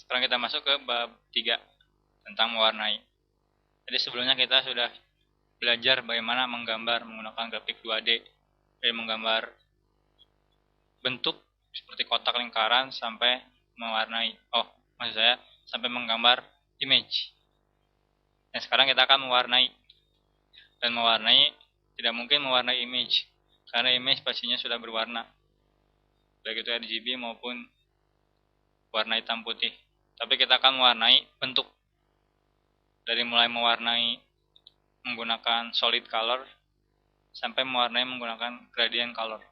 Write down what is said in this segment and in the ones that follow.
Sekarang kita masuk ke bab 3 tentang mewarnai. Jadi sebelumnya kita sudah belajar bagaimana menggambar menggunakan grafik 2D. Dari menggambar bentuk seperti kotak lingkaran sampai mewarnai. Maksud saya sampai menggambar image. Dan sekarang kita akan mewarnai. Dan mewarnai tidak mungkin mewarnai image karena image pastinya sudah berwarna. Baik itu RGB maupun warna hitam putih. Tapi kita akan mewarnai bentuk. Dari mulai mewarnai menggunakan solid color sampai mewarnai menggunakan gradient color.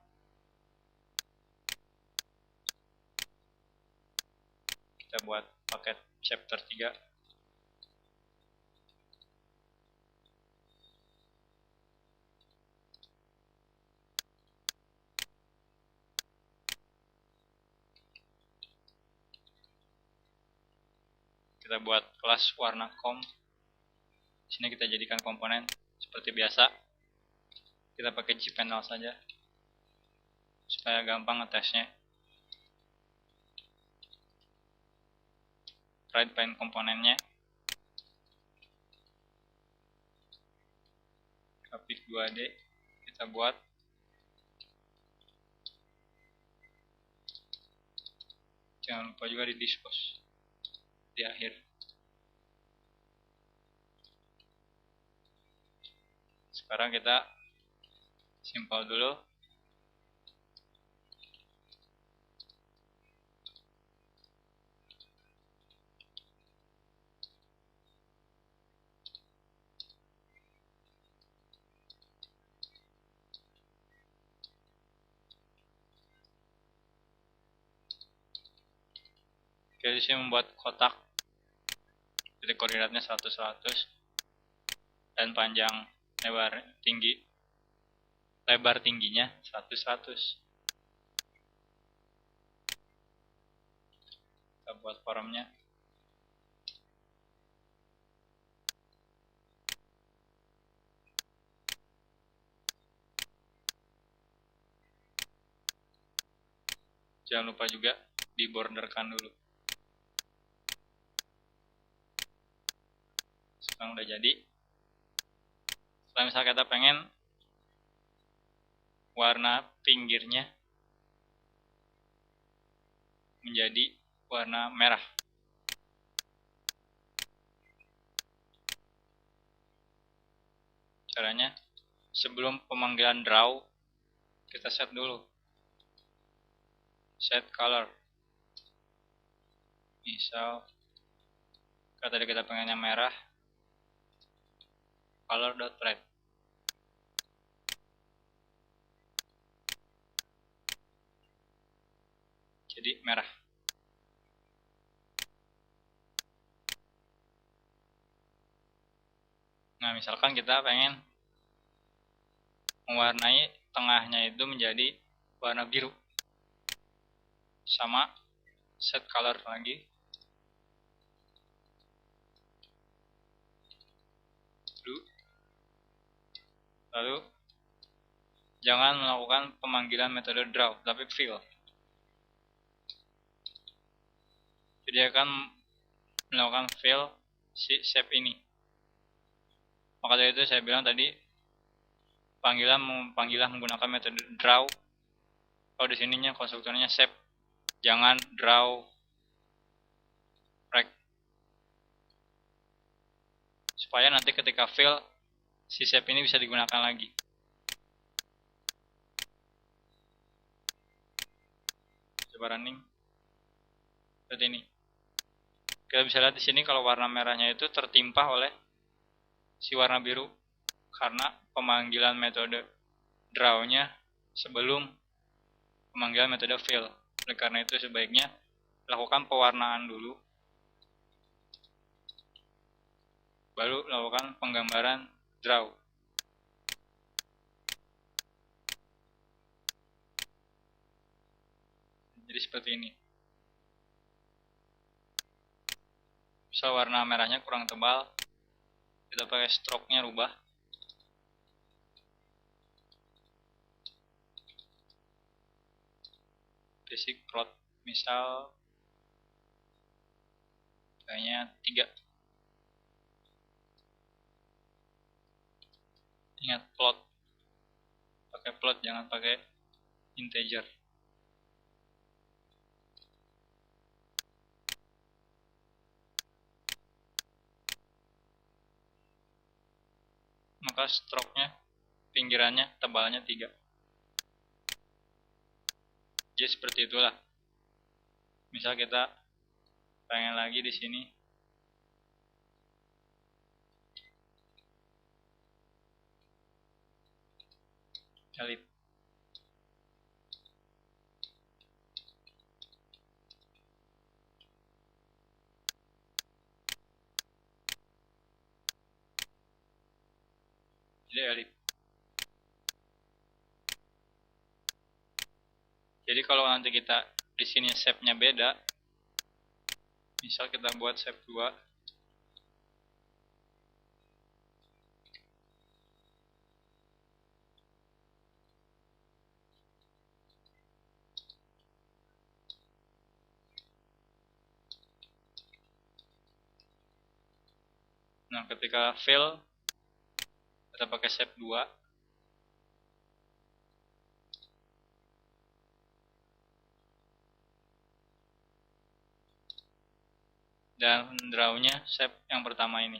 Kita buat paket chapter 3. Kita buat kelas warna com. Di sini kita jadikan komponen seperti biasa. Kita pakai Gpanel saja supaya gampang ngetesnya. Right paint komponennya. Grafik 2D kita buat. Jangan lupa juga di dispose di akhir. Sekarang kita simpel dulu. Oke, di sini membuat kotak. Jadi koordinatnya 100-100 dan panjang lebar tingginya 100-100. Kita buat formnya. Jangan lupa juga diborderkan dulu. Sekarang udah jadi. Setelah misalnya kita pengen warna pinggirnya menjadi warna merah. Caranya, sebelum pemanggilan draw, kita set dulu. Set color. Misal, kalau tadi kita pengennya merah, color.red. Jadi merah. Nah, misalkan kita pengen mewarnai tengahnya itu menjadi warna biru. Sama set color lagi. Blue. Lalu jangan melakukan pemanggilan metode draw, tapi fill. Jadi akan melakukan fill si shape ini. Maka dari itu saya bilang tadi panggilan menggunakan metode draw. Kalau di sininya konstruktornya shape, jangan draw rect. Supaya nanti ketika fill si shape ini bisa digunakan lagi. Coba running. Seperti ini. Kita bisa lihat di sini kalau warna merahnya itu tertimpa oleh si warna biru karena pemanggilan metode draw-nya sebelum pemanggilan metode fill. Oleh karena itu sebaiknya lakukan pewarnaan dulu, baru lakukan penggambaran draw. Jadi seperti ini. Misal warna merahnya kurang tebal, kita pakai stroke-nya rubah. Basic crop misal kayaknya 3. Ingat plot, pakai plot, jangan pakai integer. Maka stroke-nya, pinggirannya, tebalnya 3. Jadi seperti itulah. Misal kita pengen lagi di sini elip. Jadi elip. Jadi kalau nanti kita di sini shape-nya beda, misal kita buat shape 2, nah ketika fill kita pakai shape 2, dan draw-nya shape yang pertama ini.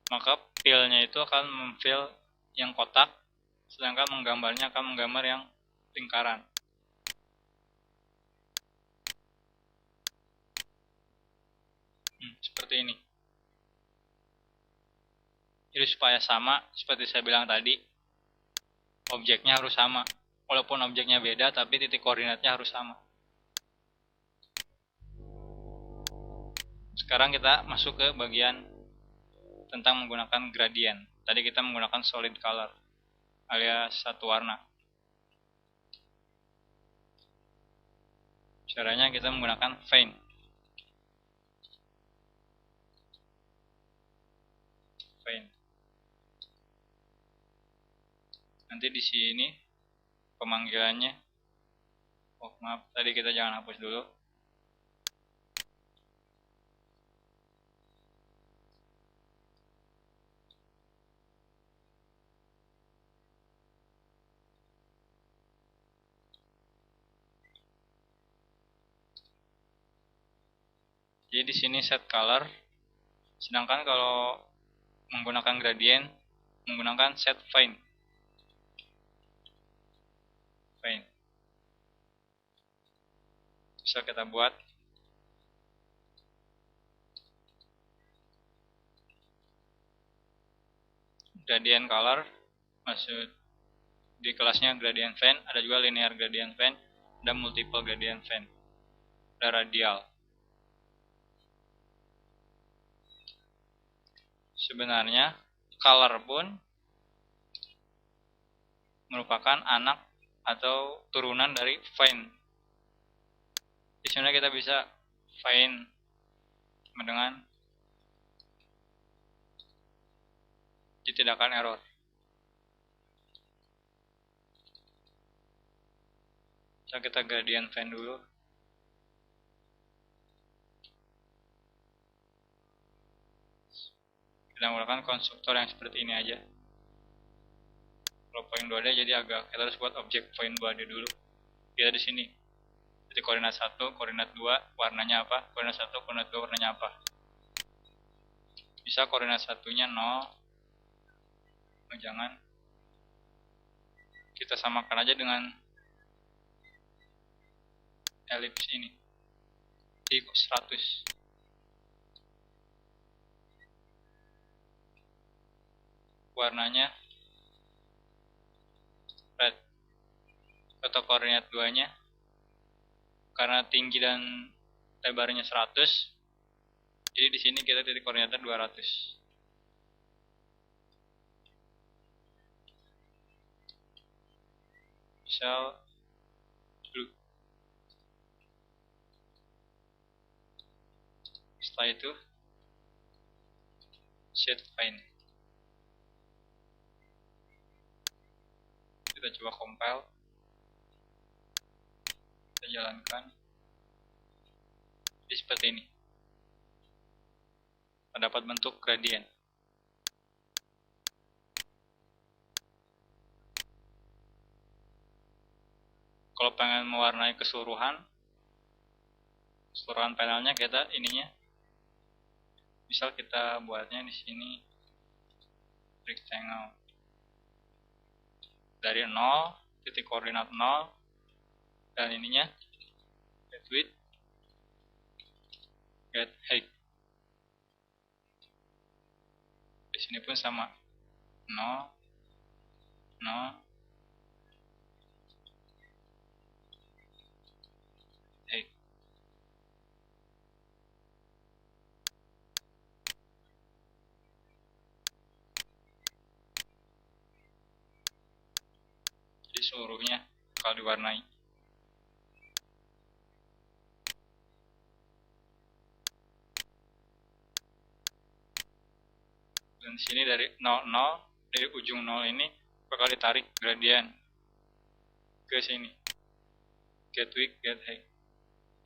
Maka fill-nya itu akan memfill yang kotak, sedangkan menggambarnya akan menggambar yang lingkaran. Seperti ini. Jadi supaya sama, seperti saya bilang tadi, objeknya harus sama. Walaupun objeknya beda, tapi titik koordinatnya harus sama. Sekarang kita masuk ke bagian tentang menggunakan gradient. Tadi kita menggunakan solid color, alias satu warna. Caranya kita menggunakan faint. Nanti di sini pemanggilannya, oh maaf, tadi kita jangan hapus dulu. Jadi di sini set color, sedangkan kalau menggunakan gradient menggunakan set faint. Bisa kita buat gradient color, maksud di kelasnya gradient faint, ada juga linear gradient faint, ada multiple gradient faint, ada radial. Sebenarnya color pun merupakan anak atau turunan dari faint. Di sini kita bisa faint dengan ditidakkan error. Kita gradient faint dulu. Kita menggunakan konstruktor yang seperti ini aja. Kalau point 2D jadi agak, kita harus buat objek point 2D dulu. Kita di sini. Jadi koordinat 1, koordinat 2, warnanya apa? Koordinat 1, koordinat 2, warnanya apa? Bisa koordinat satunya 0. Oh, jangan. Kita samakan aja dengan elips ini. Di 100. Warnanya red. Atau koordinat 2-nya karena tinggi dan lebarnya 100, jadi di sini kita titik koordinatnya 200. Misal blue. Setelah itu set faint. Kita coba compile. Kita jalankan. Jadi seperti ini. Terdapat bentuk gradien. Kalau pengen mewarnai keseluruhan panelnya, kita ininya, misal kita buatnya di sini rectangle dari 0, titik koordinat 0, dan ininya get width, get height. Di sini pun sama, 0, 0, height. Jadi seluruhnya bakal diwarnai. Dan sini dari 00, dari ujung 0 ini bakal ditarik gradien ke sini. Get width, get height.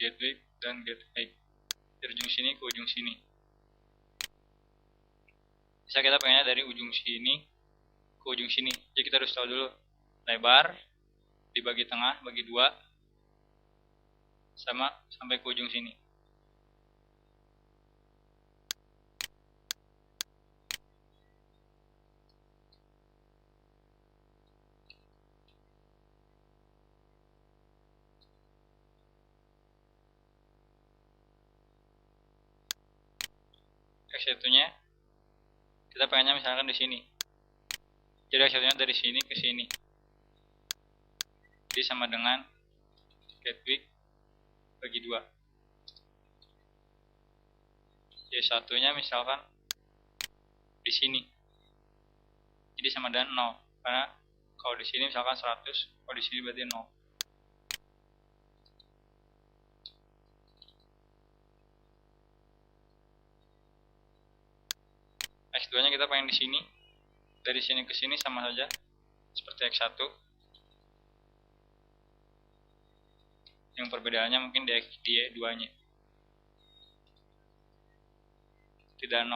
Get width dan get height. Dari ujung sini ke ujung sini. Bisa kita pengennya dari ujung sini ke ujung sini. Jadi kita harus tahu dulu lebar dibagi tengah, bagi 2, sama sampai ke ujung sini. X1-nya kita pengennya misalkan di sini. Jadi X1-nya dari sini ke sini. Jadi sama dengan get width bagi 2. Y1-nya misalkan di sini. Jadi sama dengan 0. Karena kalau di sini misalkan 100, kalau di sini berarti 0. X2-nya kita pengen di sini. Dari sini ke sini sama saja seperti X1. Yang perbedaannya mungkin di Y2-nya. Tidak 0.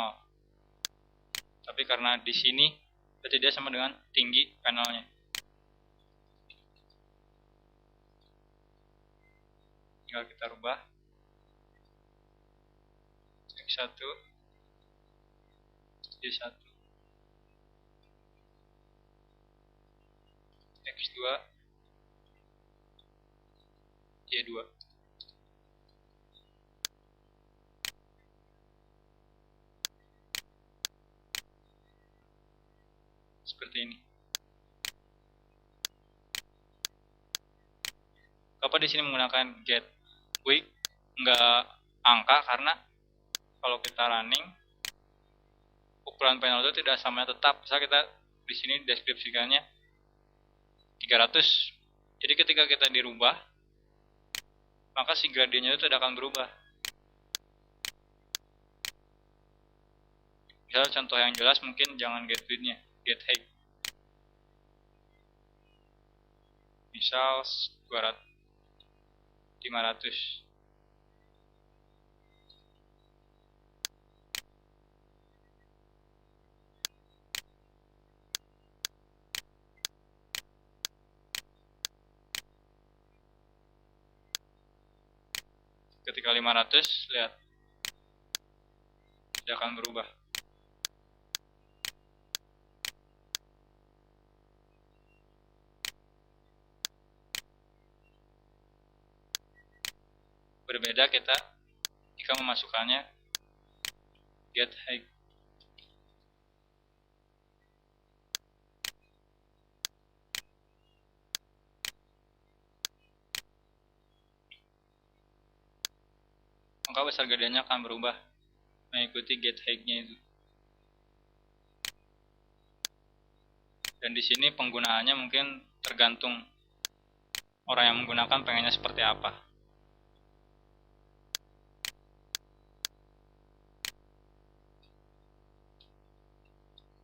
Tapi karena di sini berarti dia sama dengan tinggi panelnya. Tinggal kita rubah. X1, Y1, X2, Y2. Seperti ini. Kenapa di sini menggunakan get width, enggak angka? Karena kalau kita running, ukuran panel itu tidak sama tetap. Misal kita di sini deskripsikannya 300. Jadi ketika kita dirubah, maka si gradiennya itu tidak akan berubah. Misal contoh yang jelas mungkin jangan get width-nya, get height. Misal 200, 500. Ketika 500, lihat, tidak akan berubah. Berbeda kita jika memasukkannya get height. Maka besar gradiennya akan berubah mengikuti get height-nya itu. Dan di sini penggunaannya mungkin tergantung orang yang menggunakan pengennya seperti apa.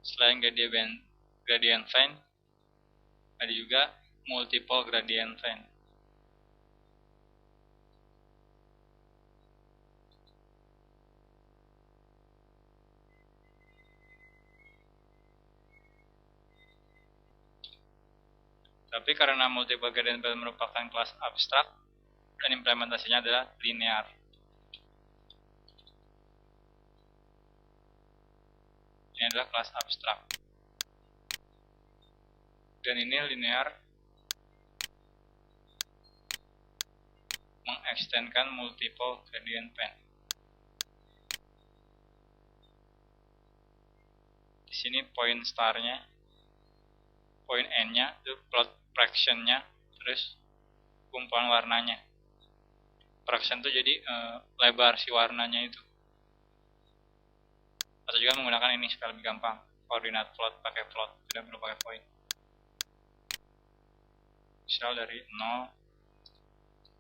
Selain gradient fine, ada juga multiple gradient fine. Tapi karena multiple gradient pen merupakan kelas abstrak dan implementasinya adalah linear. Ini adalah kelas abstrak. Dan ini linear mengekstenkan multiple gradient pen. Di sini point starnya, point n-nya itu plot fraction-nya, terus kumpulan warnanya. Fraction itu jadi lebar si warnanya itu. Atau juga menggunakan ini supaya lebih gampang, koordinat plot pakai plot, tidak perlu pakai point. Misal dari 0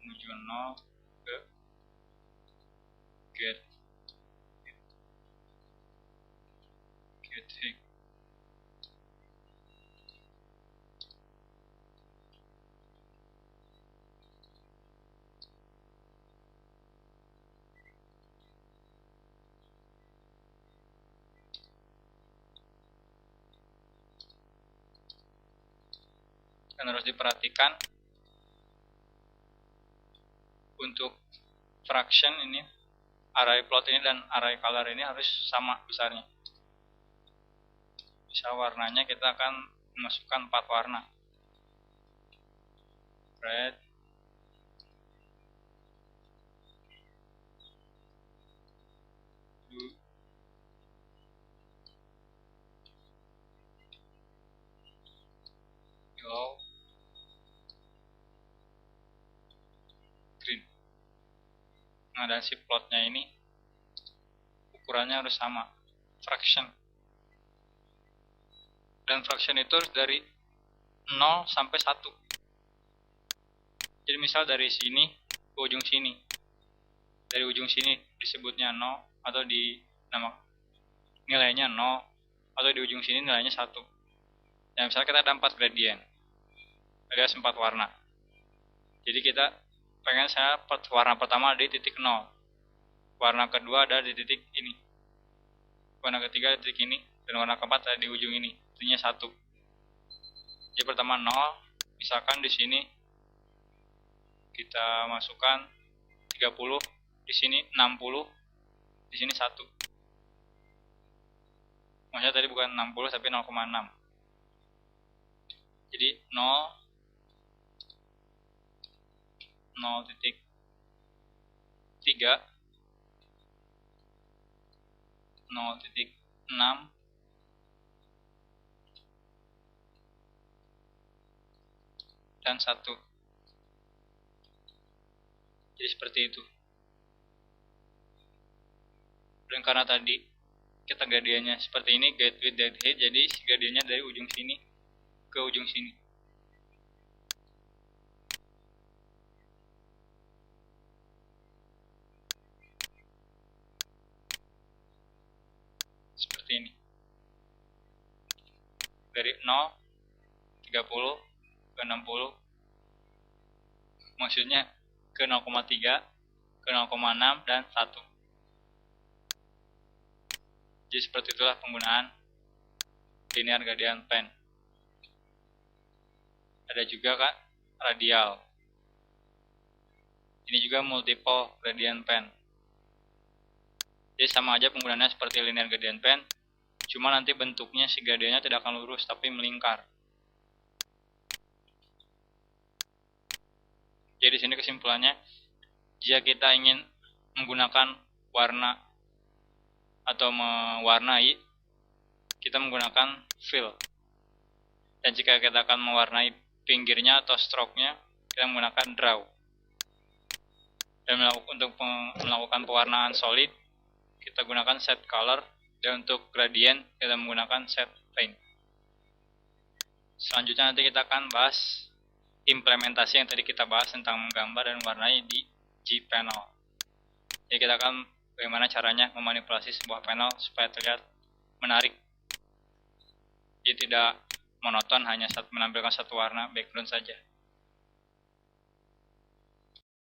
menuju 0 ke get hig. Dan harus diperhatikan untuk fraction ini, array plot ini dan array color ini harus sama besarnya. Bisa warnanya kita akan memasukkan 4 warna. Red, blue, yellow, green. Nah, dan si plotnya ini ukurannya harus sama, fraction. Dan fraction itu harus dari 0 sampai 1. Jadi misal dari sini ke ujung sini. Dari ujung sini disebutnya 0 atau di nama nilainya 0, atau di ujung sini nilainya 1. Ya, misalnya kita ada 4 gradient. Ada 4 warna. Jadi kita pengen warna pertama ada di titik 0. Warna kedua ada di titik ini. Warna ketiga di titik ini. Dan warna keempat ada di ujung ini. Intinya 1. Jadi pertama 0, misalkan di sini kita masukkan 30, di sini 60, di sini 1. Maksudnya tadi bukan 60 tapi 0,6. Jadi 0,3, 0,6, dan 1. Jadi seperti itu. Dan karena tadi kita gradiennya seperti ini, get width dead height, jadi gradiennya dari ujung sini ke ujung sini. Seperti ini. Dari 0, 30 ke 60. Maksudnya ke 0,3, ke 0,6 dan 1. Jadi seperti itulah penggunaan linear gradient pen. Ada juga kan radial. Ini juga multiple gradient pen. Jadi sama aja penggunaannya seperti linear gradient pen, cuma nanti bentuknya si gradiennya tidak akan lurus tapi melingkar. Jadi di sini kesimpulannya, jika kita ingin menggunakan warna atau mewarnai, kita menggunakan fill. Dan jika kita akan mewarnai pinggirnya atau stroke-nya, kita menggunakan draw. Dan untuk melakukan pewarnaan solid, kita gunakan set color. Dan untuk gradient, kita menggunakan set paint. Selanjutnya nanti kita akan bahas implementasi yang tadi kita bahas tentang menggambar dan mewarnai di G-Panel. Jadi kita akan bagaimana caranya memanipulasi sebuah panel supaya terlihat menarik. Jadi tidak monoton hanya menampilkan satu warna background saja.